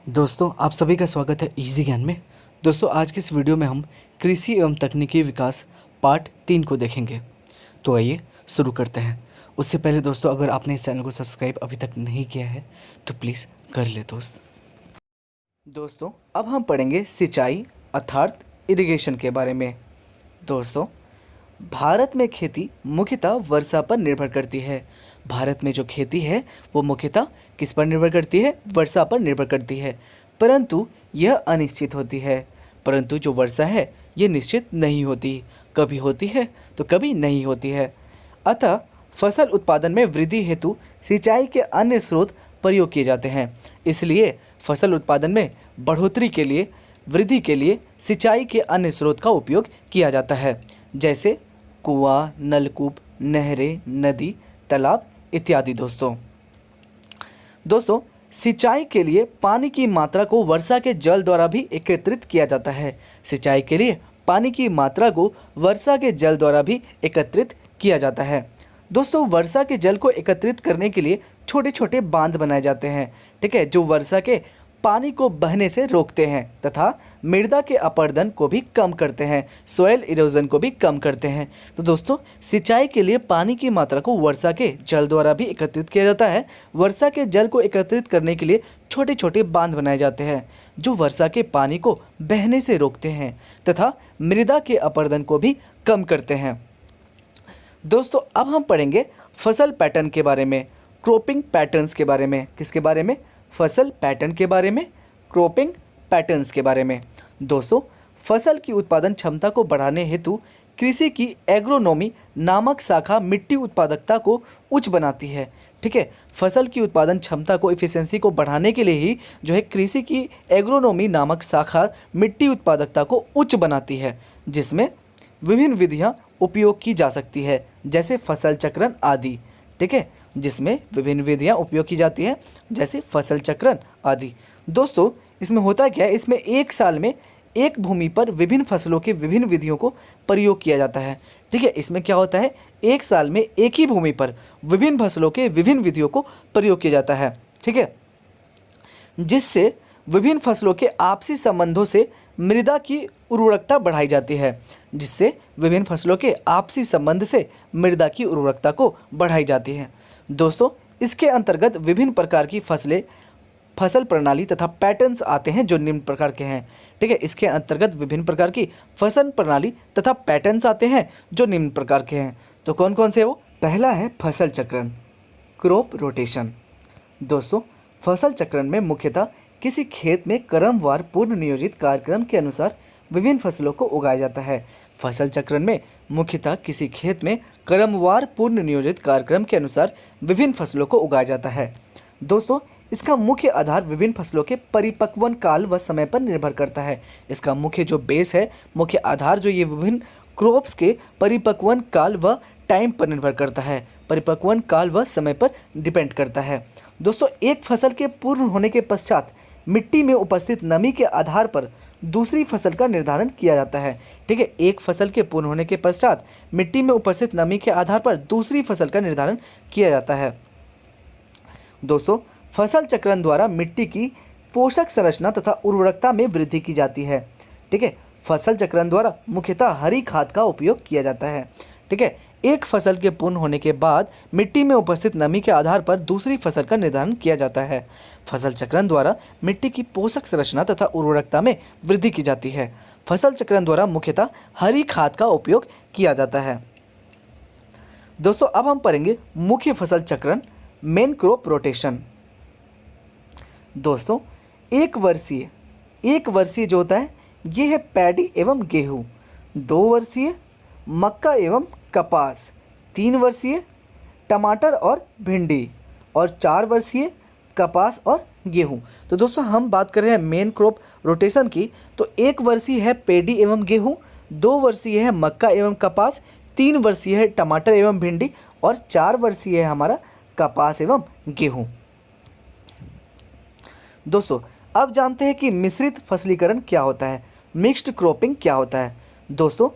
दोस्तों आप सभी का स्वागत है इजी ज्ञान में। दोस्तों आज के इस वीडियो में हम कृषि एवं तकनीकी विकास पार्ट 3 को देखेंगे। तो आइए शुरू करते हैं। उससे पहले दोस्तों अगर आपने इस चैनल को सब्सक्राइब अभी तक नहीं किया है तो प्लीज़ कर ले दोस्तों अब हम पढ़ेंगे सिंचाई अर्थात इरिगेशन के बारे में। दोस्तों भारत में खेती मुख्यतः वर्षा पर निर्भर करती है। भारत में जो खेती है वो मुख्यतः किस पर निर्भर करती है? वर्षा पर निर्भर करती है। परंतु यह अनिश्चित होती है। परंतु जो वर्षा है ये निश्चित नहीं होती, कभी होती है तो कभी नहीं होती है। अतः फसल उत्पादन में वृद्धि हेतु सिंचाई के अन्य स्रोत प्रयोग किए जाते हैं। इसलिए फसल उत्पादन में बढ़ोतरी के लिए वृद्धि के लिए सिंचाई के अन्य स्रोत का उपयोग किया जाता है, जैसे कुआं, नलकूप, नहरें, नदी, तालाब इत्यादि। दोस्तों सिंचाई के लिए पानी की मात्रा को वर्षा के जल द्वारा भी एकत्रित किया जाता है। सिंचाई के लिए पानी की मात्रा को वर्षा के जल द्वारा भी एकत्रित किया जाता है। दोस्तों वर्षा के जल को एकत्रित करने के लिए छोटे छोटे बांध बनाए जाते हैं, ठीक है, जो वर्षा के पानी को बहने से रोकते हैं तथा मृदा के अपरदन को भी कम करते हैं, सॉइल इरोजन को भी कम करते हैं। तो दोस्तों सिंचाई के लिए पानी की मात्रा को वर्षा के जल द्वारा भी एकत्रित किया जाता है। वर्षा के जल को एकत्रित करने के लिए छोटे छोटे बांध बनाए जाते हैं जो वर्षा के पानी को बहने से रोकते हैं तथा मृदा के अपरदन को भी कम करते हैं। दोस्तों अब हम पढ़ेंगे फसल पैटर्न के बारे में, क्रॉपिंग पैटर्न्स के बारे में। किसके बारे में? फसल पैटर्न के बारे में, क्रॉपिंग पैटर्न्स के बारे में। दोस्तों फसल की उत्पादन क्षमता को बढ़ाने हेतु कृषि की एग्रोनॉमी नामक शाखा मिट्टी उत्पादकता को उच्च बनाती है, ठीक है। फसल की उत्पादन क्षमता को इफिशिएंसी को बढ़ाने के लिए ही जो है कृषि की एग्रोनॉमी नामक शाखा मिट्टी उत्पादकता को उच्च बनाती है, जिसमें विभिन्न विधियां उपयोग की जा सकती है, जैसे फसल चक्रण आदि, ठीक है, जिसमें विभिन्न विधियां उपयोग की जाती है जैसे फसल चक्रण आदि। दोस्तों इसमें होता क्या है, इसमें एक साल में एक भूमि पर विभिन्न फसलों के विभिन्न विधियों को प्रयोग किया जाता है, ठीक है। इसमें क्या होता है, एक साल में एक ही भूमि पर विभिन्न फसलों के विभिन्न विधियों को प्रयोग किया जाता है, ठीक है, जिससे विभिन्न फसलों के आपसी संबंधों से मृदा की उर्वरकता बढ़ाई जाती है, जिससे विभिन्न फसलों के आपसी संबंध से मृदा की उर्वरकता को बढ़ाई जाती है। दोस्तों इसके अंतर्गत विभिन्न प्रकार की फसल प्रणाली तथा पैटर्न्स आते हैं जो निम्न प्रकार के हैं, ठीक है। इसके अंतर्गत विभिन्न प्रकार की फसल प्रणाली तथा पैटर्न्स आते हैं जो निम्न प्रकार के हैं। तो कौन कौन से? वो पहला है फसल चक्रण, क्रॉप रोटेशन। दोस्तों फसल चक्रण में मुख्यतः किसी खेत में क्रमवार पूर्व नियोजित कार्यक्रम के अनुसार विभिन्न फसलों को उगाया जाता है। फसल चक्रण में मुख्यतः किसी खेत में क्रमवार पूर्व नियोजित कार्यक्रम के अनुसार विभिन्न फसलों को उगाया जाता है। दोस्तों इसका मुख्य आधार विभिन्न फसलों के परिपक्वन काल व समय पर निर्भर करता है। इसका मुख्य जो बेस है, मुख्य आधार जो ये विभिन्न क्रॉप्स के परिपक्वन काल व टाइम पर निर्भर करता है, परिपक्वन काल व समय पर डिपेंड करता है। दोस्तों एक फसल के पूर्ण होने के पश्चात मिट्टी में उपस्थित नमी के आधार पर दूसरी फसल का निर्धारण किया जाता है, ठीक है। एक फसल के पूर्ण होने के पश्चात मिट्टी में उपस्थित नमी के आधार पर दूसरी फसल का निर्धारण किया जाता है। दोस्तों फसल चक्रण द्वारा मिट्टी की पोषक संरचना तथा उर्वरकता में वृद्धि की जाती है, ठीक है। फसल चक्रण द्वारा मुख्यतः हरी खाद का उपयोग किया जाता है, ठीक है। एक फसल के पूर्ण होने के बाद मिट्टी में उपस्थित नमी के आधार पर दूसरी फसल का निर्धारण किया जाता है। फसल चक्रण द्वारा मिट्टी की पोषक संरचना तथा उर्वरकता में वृद्धि की जाती है। फसल चक्रण द्वारा मुख्यतः हरी खाद का उपयोग किया जाता है। दोस्तों अब हम पढ़ेंगे मुख्य फसल चक्रण, मेन क्रॉप रोटेशन। दोस्तों एक वर्षीय जो होता है ये है पैडी एवं गेहूँ, 2 वर्षीय मक्का एवं कपास, 3 वर्षीय टमाटर और भिंडी और 4 वर्षीय कपास और गेहूं। तो दोस्तों हम बात कर रहे हैं मेन क्रॉप रोटेशन की, तो 1 वर्षीय है पेडी एवं गेहूं, 2 वर्षीय है मक्का एवं कपास, 3 वर्षीय है टमाटर एवं भिंडी और 4 वर्षीय है हमारा कपास एवं गेहूं। दोस्तों अब जानते हैं कि मिश्रित फसलीकरण क्या होता है, मिक्स्ड क्रॉपिंग क्या होता है। दोस्तों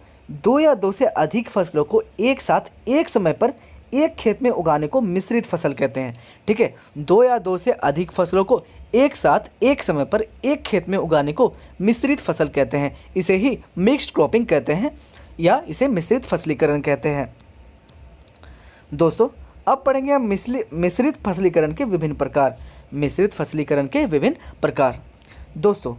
2 या 2 से अधिक फसलों को एक साथ एक समय पर एक खेत में उगाने को मिश्रित फसल कहते हैं। ठीक है, 2 या 2 से अधिक फसलों को एक साथ एक समय पर एक खेत में उगाने को मिश्रित फसल कहते हैं। इसे ही मिक्स्ड क्रॉपिंग कहते हैं या इसे मिश्रित फसलीकरण कहते हैं। दोस्तों अब पढ़ेंगे हम मिश्रित फसलीकरण के विभिन्न प्रकार। मिश्रित फसलीकरण के विभिन्न प्रकार। दोस्तों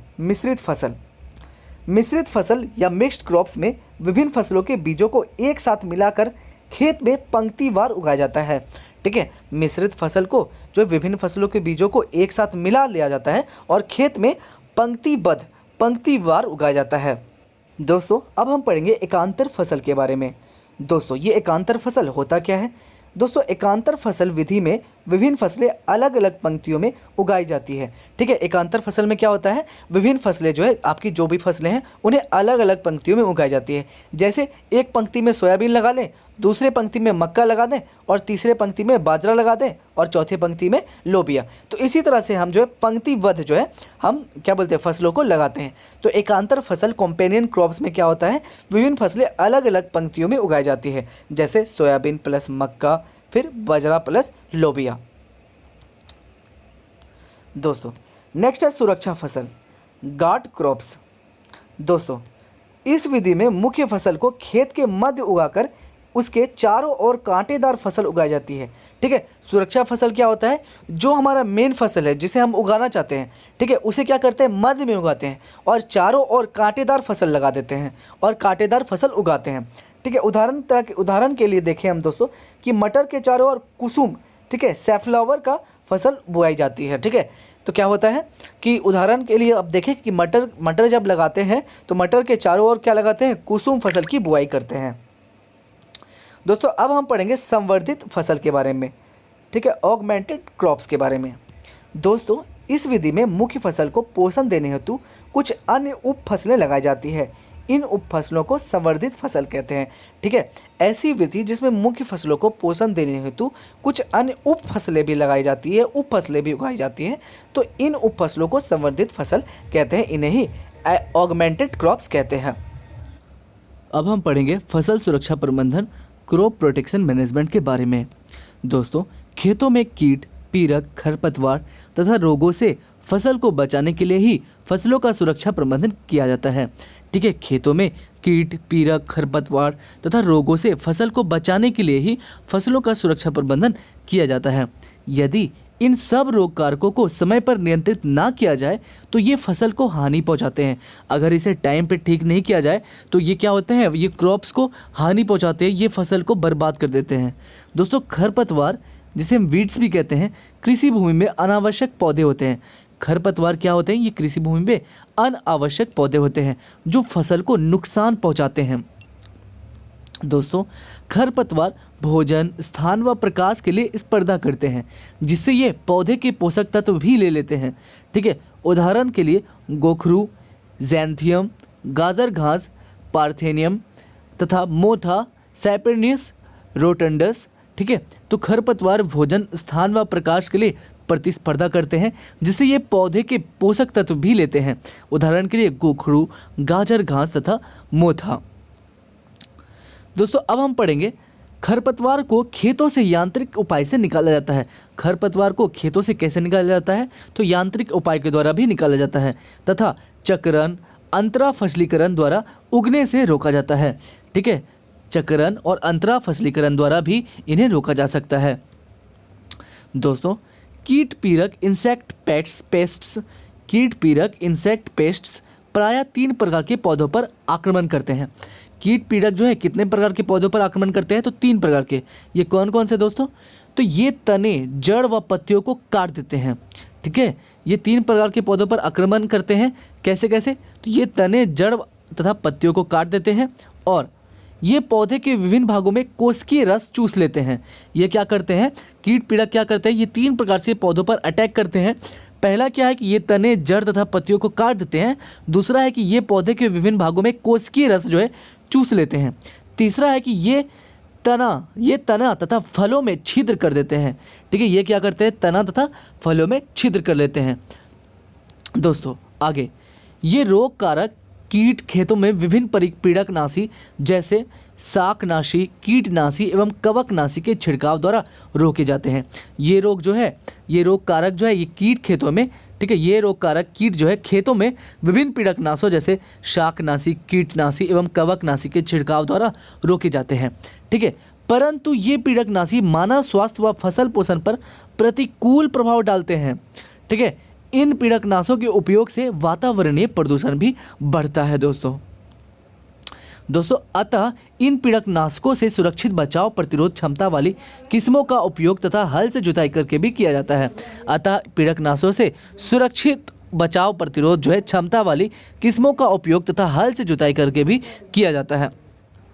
मिश्रित फसल या मिक्स्ड क्रॉप्स में विभिन्न फसलों के बीजों को एक साथ मिलाकर खेत में पंक्तिवार उगाया जाता है। ठीक है, मिश्रित फसल को जो विभिन्न फसलों के बीजों को एक साथ मिला लिया जाता है और खेत में पंक्तिवार उगाया जाता है। दोस्तों अब हम पढ़ेंगे एकांतर फसल के बारे में। दोस्तों ये एकांतर फसल होता क्या है? दोस्तों एकांतर फसल विधि में विभिन्न फसलें अलग अलग पंक्तियों में उगाई जाती है। ठीक है, एकांतर फसल में क्या होता है, विभिन्न फसलें जो है आपकी जो भी फसलें हैं उन्हें अलग अलग पंक्तियों में उगाई जाती है। जैसे एक पंक्ति में सोयाबीन लगा लें, दूसरे पंक्ति में मक्का लगा दें और तीसरे पंक्ति में बाजरा लगा दें और चौथे पंक्ति में लोबिया। तो इसी तरह से हम जो है पंक्तिबद्ध जो है हम क्या बोलते हैं फसलों को लगाते हैं। तो एकांतर फसल कॉम्पेनियन क्रॉप्स में क्या होता है, विभिन्न फसलें अलग अलग पंक्तियों में उगाई जाती है। जैसे सोयाबीन प्लस मक्का, फिर बाजरा प्लस लोबिया। दोस्तों नेक्स्ट है सुरक्षा फसल, गार्ड क्रॉप्स। दोस्तों इस विधि में मुख्य फसल को खेत के मध्य उगाकर उसके चारों ओर कांटेदार फसल उगाई जाती है। ठीक है, सुरक्षा फसल क्या होता है, जो हमारा मेन फसल है जिसे हम उगाना चाहते हैं, ठीक है, उसे क्या करते हैं मध्य में उगाते हैं और चारों ओर कांटेदार फसल लगा देते हैं और कांटेदार फसल उगाते हैं। ठीक है, उदाहरण के लिए देखें हम दोस्तों कि मटर के चारों ओर कुसुम, ठीक है, सैफ्लावर का फसल बुआई जाती है। ठीक है, तो क्या होता है कि उदाहरण के लिए अब देखें कि मटर जब लगाते हैं तो मटर के चारों ओर क्या लगाते हैं, कुसुम फसल की बुआई करते हैं। दोस्तों अब हम पढ़ेंगे संवर्धित फसल के बारे में। ठीक है, ऑगमेंटेड क्रॉप्स के बारे में। दोस्तों इस विधि में मुख्य फसल को पोषण देने हेतु कुछ अन्य उप फसलें लगाई जाती है। इन उप फसलों को संवर्धित फसल कहते हैं। ठीक है, ऐसी विधि जिसमें मुख्य फसलों को पोषण देने हेतु कुछ अन्य उप फसलें भी लगाई जाती है, उप फसलें भी उगाई जाती हैं, तो इन उप फसलों को संवर्धित फसल कहते हैं। इन्हें ही ऑगमेंटेड क्रॉप्स कहते हैं। अब हम पढ़ेंगे फसल सुरक्षा प्रबंधन, क्रॉप प्रोटेक्शन मैनेजमेंट के बारे में। दोस्तों खेतों में कीट, पीड़क, खरपतवार तथा रोगों से फसल को बचाने के लिए ही फसलों का सुरक्षा प्रबंधन किया जाता है। ठीक है, खेतों में कीट, पीड़क, खरपतवार तथा रोगों से फसल को बचाने के लिए ही फसलों का सुरक्षा प्रबंधन किया जाता है। यदि इन सब रोग कारकों को समय पर नियंत्रित ना किया जाए तो ये फसल को हानि पहुंचाते हैं। अगर इसे टाइम पे ठीक नहीं किया जाए तो ये क्या होते हैं, ये क्रॉप्स को हानि पहुंचाते हैं, ये फसल को बर्बाद कर देते हैं। दोस्तों खरपतवार, जिसे हम वीड्स भी कहते हैं, कृषि भूमि में अनावश्यक पौधे होते हैं। खरपतवार क्या होते हैं, ये कृषि भूमि में अनावश्यक पौधे होते हैं जो फसल को नुकसान पहुंचाते हैं। दोस्तों खरपतवार भोजन, स्थान व प्रकाश के लिए स्पर्धा करते हैं, जिससे ये पौधे के पोषक तत्व भी ले लेते हैं। ठीक है, उदाहरण के लिए गोखरू, ज़ैंथियम, गाजर घास, पार्थेनियम तथा मोथा, सैपेर्नियस, रोटंडस। ठीक है, तो खरपतवार भोजन, स्थान व प्रकाश के लिए प्रतिस्पर्धा करते हैं, जिससे ये पौधे के पोषक तत्व भी लेते हैं। उदाहरण के लिए गोखरू, गाजर घास तथा मोथा। दोस्तों अब हम पढ़ेंगे खरपतवार को खेतों से यांत्रिक उपाय से निकाला जाता है। खरपतवार को खेतों से कैसे निकाला जाता है, तो यांत्रिक उपाय के द्वारा भी निकाला जाता है तथा चक्रण, अंतरा फसलीकरण द्वारा उगने से रोका जाता है। ठीक है, चक्रण और अंतरा फसलीकरण द्वारा भी इन्हें रोका जा सकता है। दोस्तों कीट, पीड़क, इंसेक्ट पेस्ट्स, कीट, पीड़क, इंसेक्ट पेस्ट्स प्रायः 3 प्रकार के पौधों पर आक्रमण करते हैं। कीट, पीड़क जो है कितने प्रकार के पौधों पर आक्रमण करते हैं, तो 3 प्रकार के। ये कौन कौन से दोस्तों, तो ये तने, जड़ व पत्तियों को काट देते हैं। ठीक है, ये 3 प्रकार के पौधों पर आक्रमण करते हैं। कैसे कैसे, तो ये तने, जड़ तथा पत्तियों को काट देते हैं और ये पौधे के विभिन्न भागों में कोशिकीय रस चूस लेते हैं। ये क्या करते हैं, कीट, पीड़क क्या करते हैं, ये 3 प्रकार से पौधों पर अटैक करते हैं। पहला क्या है कि ये तने, जड़ तथा पत्तियों को काट देते हैं। दूसरा है कि ये पौधे के विभिन्न भागों में कोशिकीय रस जो है चूस लेते हैं। तीसरा है कि ये तना तथा फलों में छिद्र कर देते हैं। ठीक है, ये क्या करते हैं, तना तथा फलों में छिद्र कर लेते हैं। दोस्तों आगे, ये रोग कारक कीट खेतों में विभिन्न पीड़कनाशी जैसे शाकनाशी, कीटनाशी एवं कवकनाशी के छिड़काव द्वारा रोके जाते हैं। ये रोग कारक जो है ये कीट खेतों में ठीक है, ये रोग कारक कीट जो है खेतों में विभिन्न पीड़कनाशों जैसे शाकनाशी, कीटनाशी एवं कवकनाशी के छिड़काव द्वारा रोके जाते हैं। ठीक है, परंतु ये पीड़कनाशी मानव स्वास्थ्य व फसल पोषण पर प्रतिकूल प्रभाव डालते हैं। ठीक है, इन पीड़कनाशों के उपयोग से वातावरणीय प्रदूषण भी बढ़ता है दोस्तों अतः इन पीड़कनाशकों से सुरक्षित बचाव प्रतिरोध क्षमता वाली किस्मों का उपयोग तथा हल से जुताई करके भी किया जाता है। अतः पीड़कनाशकों से सुरक्षित बचाव प्रतिरोध जो है क्षमता वाली किस्मों का उपयोग तथा हल से जुताई करके भी किया जाता है।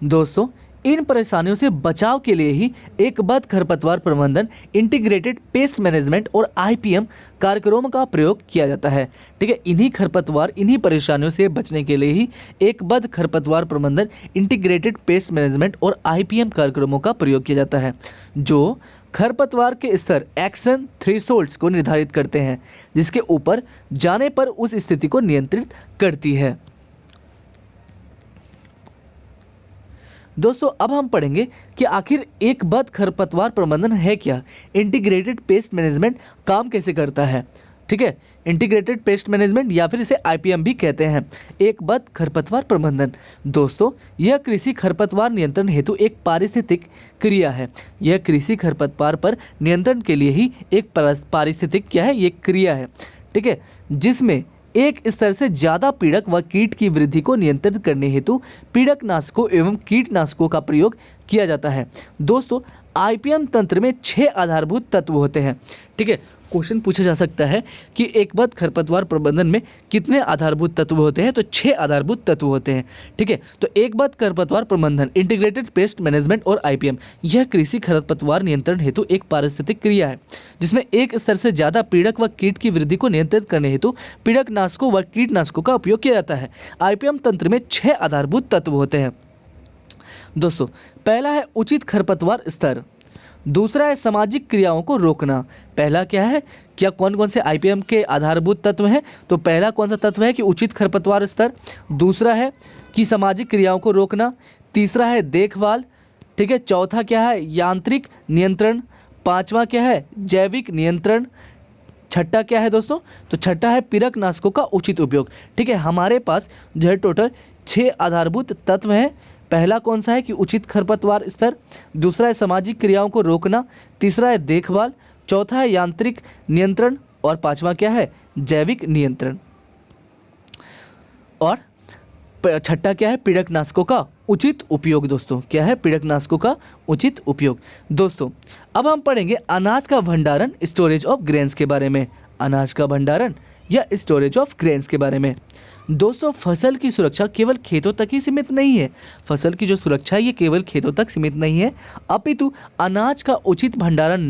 दोस्तों इन परेशानियों से बचाव के लिए ही एकबद्ध खरपतवार प्रबंधन, इंटीग्रेटेड पेस्ट मैनेजमेंट और आईपीएम कार्यक्रमों का प्रयोग किया जाता है। ठीक है, इन्हीं परेशानियों से बचने के लिए ही एकबद्ध खरपतवार प्रबंधन, इंटीग्रेटेड पेस्ट मैनेजमेंट और आईपीएम कार्यक्रमों का प्रयोग किया जाता है, जो खरपतवार के स्तर एक्शन थ्रेशोल्ड्स को निर्धारित करते हैं, जिसके ऊपर जाने पर उस स्थिति को नियंत्रित करती है। दोस्तों अब हम पढ़ेंगे कि आखिर एकबद्ध खरपतवार प्रबंधन है क्या, इंटीग्रेटेड पेस्ट मैनेजमेंट काम कैसे करता है। ठीक है, इंटीग्रेटेड पेस्ट मैनेजमेंट या फिर इसे आईपीएम भी कहते हैं। एकबद्ध खरपतवार प्रबंधन दोस्तों यह कृषि खरपतवार नियंत्रण हेतु एक पारिस्थितिक क्रिया है। यह कृषि खरपतवार पर नियंत्रण के लिए ही एक पारिस्थितिक क्या है, ये क्रिया है। ठीक है, जिसमें एक स्तर से ज्यादा पीड़क व कीट की वृद्धि को नियंत्रित करने हेतु पीड़कनाशकों एवं कीटनाशकों का प्रयोग किया जाता है। दोस्तों आईपीएम तंत्र में 6 आधारभूत तत्व होते हैं। ठीक है, क्वेश्चन पूछा जा सकता है कि एकबद्ध खरपतवार प्रबंधन में कितने आधारभूत तत्व होते हैं, तो 6 आधारभूत तत्व होते हैं। ठीक है, तो एकबद्ध खरपतवार प्रबंधन, इंटीग्रेटेड पेस्ट मैनेजमेंट और आईपीएम यह कृषि खरपतवार नियंत्रण हेतु एक पारिस्थितिक क्रिया है, जिसमें एक स्तर से ज्यादा पीड़क व कीट की वृद्धि को नियंत्रित करने हेतु पीड़कनाशकों व कीटनाशकों का उपयोग किया जाता है। आईपीएम तंत्र में 6 आधारभूत तत्व होते हैं। दोस्तों पहला है उचित खरपतवार स्तर, दूसरा है सामाजिक क्रियाओं को रोकना। पहला क्या है, क्या कौन कौन से आईपीएम के आधारभूत तत्व हैं, तो पहला कौन सा तत्व है कि उचित खरपतवार स्तर, दूसरा है कि सामाजिक क्रियाओं को रोकना, तीसरा है देखभाल, ठीक है, चौथा क्या है यांत्रिक नियंत्रण, पांचवा क्या है जैविक नियंत्रण, छठा क्या है दोस्तों, तो छठा है पीड़कनाशकों का उचित उपयोग। ठीक है, हमारे पास जो है टोटल 6 आधारभूत तत्व हैं। पहला कौन सा है कि उचित खरपतवार स्तर, दूसरा है सामाजिक क्रियाओं को रोकना, तीसरा है देखभाल, चौथा है यांत्रिक नियंत्रण और पांचवा क्या है जैविक नियंत्रण, और छठा क्या है पीड़कनाशकों का उचित उपयोग। दोस्तों क्या है पीड़कनाशकों का उचित उपयोग। दोस्तों अब हम पढ़ेंगे अनाज का भंडारण, स्टोरेज ऑफ ग्रेन्स के बारे में। अनाज का भंडारण या स्टोरेज ऑफ ग्रेन्स के बारे में। दोस्तों फसल की सुरक्षा केवल खेतों तक ही सीमित नहीं है। फसल की जो सुरक्षा है ये केवल खेतों तक सीमित नहीं है, अपितु अनाज का उचित भंडारण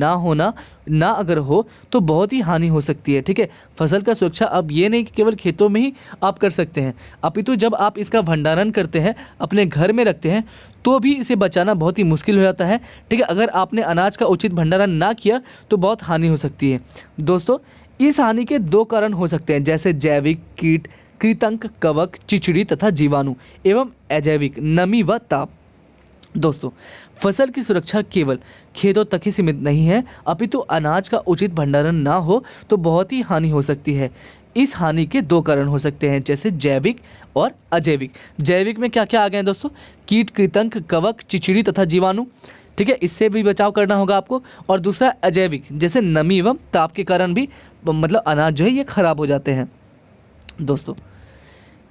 ना अगर हो तो बहुत ही हानि हो सकती है। ठीक है, फसल का सुरक्षा अब ये नहीं कि केवल खेतों में ही आप कर सकते हैं, अपितु जब आप इसका भंडारण करते हैं, अपने घर में रखते हैं, तो भी इसे बचाना बहुत ही मुश्किल हो जाता है। ठीक है, अगर आपने अनाज का उचित भंडारण ना किया तो बहुत हानि हो सकती है। दोस्तों इस हानि के 2 कारण हो सकते हैं, जैसे जैविक कीट, कृंतक, कवक, चिचड़ी तथा जीवाणु, एवं अजैविक नमी व ताप। दोस्तों फसल की सुरक्षा केवल खेतों तक ही सीमित नहीं है, अपितु अनाज का उचित भंडारण ना हो तो बहुत ही हानि हो सकती है। इस हानि के 2 कारण हो सकते हैं, जैसे जैविक और अजैविक। जैविक में क्या क्या आ गए हैं दोस्तों, कीट, कृंतक, कवक, चिचड़ी तथा जीवाणु। ठीक है, इससे भी बचाव करना होगा आपको। और दूसरा अजैविक, जैसे नमी एवं ताप के कारण भी मतलब अनाज जो है ये खराब हो जाते हैं। दोस्तों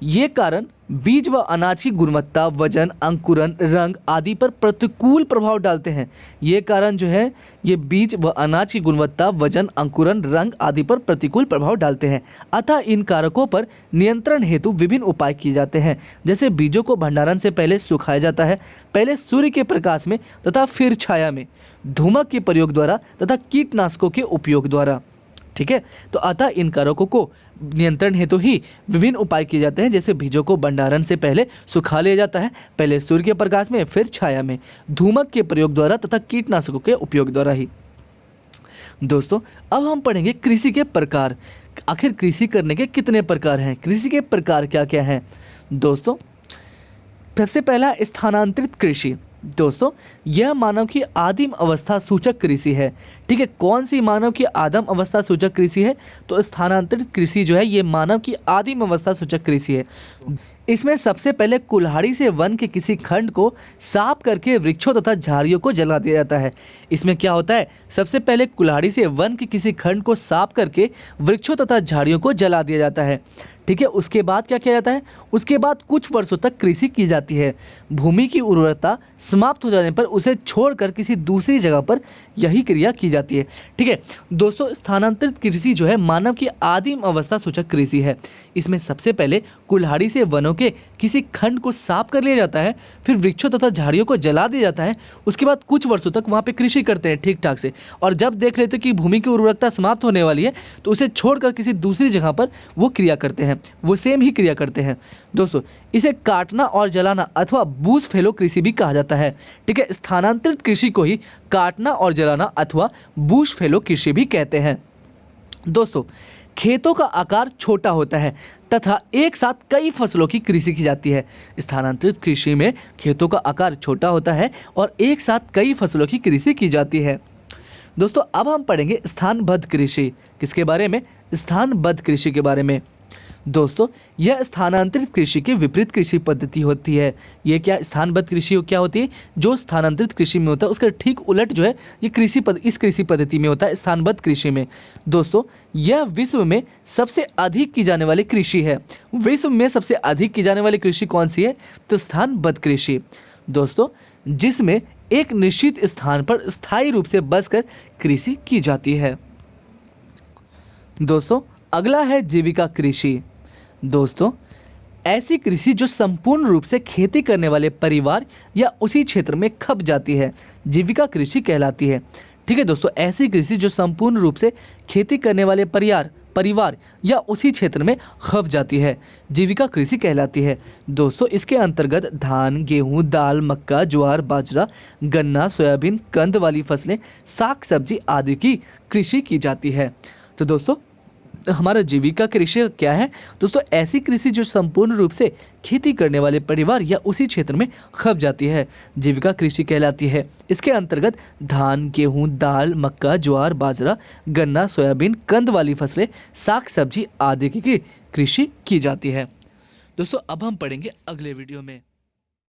ये कारण बीज व अनाज की गुणवत्ता, वजन, अंकुरण, रंग आदि पर प्रतिकूल प्रभाव डालते हैं। ये कारण जो है ये बीज व अनाज की गुणवत्ता, वजन, अंकुरण, रंग आदि पर प्रतिकूल प्रभाव डालते हैं। अतः इन कारकों पर नियंत्रण हेतु विभिन्न उपाय किए जाते हैं, जैसे बीजों को भंडारण से पहले सुखाया जाता है, पहले सूर्य के प्रकाश में तथा फिर छाया में, धूमक के प्रयोग द्वारा तथा कीटनाशकों के उपयोग द्वारा। ठीक है, तो अतः इन कारकों को नियंत्रण हेतु ही विभिन्न उपाय किए जाते हैं, जैसे बीजों को भंडारण से पहले सुखा लिया जाता है, पहले सूर्य के प्रकाश में फिर छाया में, धूमक के प्रयोग द्वारा तथा कीटनाशकों के उपयोग द्वारा ही। दोस्तों अब हम पढ़ेंगे कृषि के प्रकार। आखिर कृषि करने के कितने प्रकार हैं, कृषि के प्रकार क्या क्या हैं। दोस्तों सबसे पहला स्थानांतरित कृषि। दोस्तों, यह मानव की आदिम अवस्था सूचक कृषि है। ठीक है, कौन सी मानव की आदिम अवस्था सूचक कृषि है? तो स्थानांतरित कृषि जो है ये मानव की आदिम अवस्था सूचक कृषि है। इसमें सबसे पहले कुल्हाड़ी से वन के किसी खंड को साफ करके वृक्षों तथा झाड़ियों को जला दिया जाता है। इसमें क्या होता है? सबसे पहले कुल्हाड़ी से वन के किसी खंड को साफ करके वृक्षों तथा झाड़ियों को जला दिया जाता है। ठीक है, उसके बाद क्या किया जाता है? उसके बाद कुछ वर्षों तक कृषि की जाती है। भूमि की उर्वरता समाप्त हो जाने पर उसे छोड़कर किसी दूसरी जगह पर यही क्रिया की जाती है। ठीक है दोस्तों, स्थानांतरित कृषि जो है मानव की आदिम अवस्था सूचक कृषि है। इसमें सबसे पहले कुल्हाड़ी से वनों के किसी खंड को साफ कर लिया जाता है, फिर वृक्षों तथा झाड़ियों को जला दिया जाता है। उसके बाद कुछ वर्षों तक वहाँ पे कृषि करते हैं ठीक ठाक से, और जब देख लेते हैं कि भूमि की उर्वरकता समाप्त होने वाली है तो उसे छोड़कर किसी दूसरी जगह पर वो क्रिया करते हैं, वो सेम ही क्रिया करते हैं। दोस्तों, इसे काटना और जलाना अथवा बूझ फैलो कृषि भी कहा जाता है। ठीक है, स्थानांतरित कृषि को ही काटना और जलाना अथवा बूझ फैलो कृषि भी कहते हैं। दोस्तों, खेतों का आकार छोटा होता है तथा एक साथ कई फसलों की कृषि की जाती है। स्थानांतरित कृषि में खेतों का आकार छोटा होता है और एक साथ कई फसलों की कृषि की जाती है। दोस्तों, अब हम पढ़ेंगे स्थानबद्ध कृषि। किसके बारे में? स्थानबद्ध कृषि के बारे में। दोस्तों, यह स्थानांतरित कृषि के विपरीत कृषि पद्धति होती है। ये क्या स्थानबद्ध कृषि क्या होती है? जो स्थानांतरित कृषि में होता है उसका ठीक उलट जो है ये इस कृषि पद्धति में होता है, स्थानबद्ध कृषि में। दोस्तों, यह विश्व में सबसे अधिक की जाने वाली कृषि है। विश्व में सबसे अधिक की जाने वाली कृषि कौन सी है? तो स्थानबद्ध कृषि। दोस्तों, जिसमें एक निश्चित स्थान पर स्थायी रूप से बसकर कृषि की जाती है। दोस्तों, अगला है जीविका कृषि। दोस्तों, ऐसी कृषि जो संपूर्ण रूप से खेती करने वाले परिवार या उसी क्षेत्र में खप जाती है, जीविका कृषि कहलाती है। ठीक है दोस्तों, ऐसी कृषि जो संपूर्ण रूप से खेती करने वाले परिवार या उसी क्षेत्र में खप जाती है, जीविका कृषि कहलाती है। दोस्तों, इसके अंतर्गत धान, गेहूं, दाल, मक्का, ज्वार, बाजरा, गन्ना, सोयाबीन, कंद वाली फसलें, साग सब्जी आदि की कृषि की जाती है। तो दोस्तों, हमारा जीविका कृषि क्या है? दोस्तों, ऐसी कृषि जो संपूर्ण रूप से खेती करने वाले परिवार या उसी क्षेत्र में खप जाती है, जीविका कृषि कहलाती है। इसके अंतर्गत धान, गेहूं, दाल, मक्का, ज्वार, बाजरा, गन्ना, सोयाबीन, कंद वाली फसलें, साग सब्जी आदि की कृषि की जाती है। दोस्तों, अब हम पढ़ेंगे अगले वीडियो में।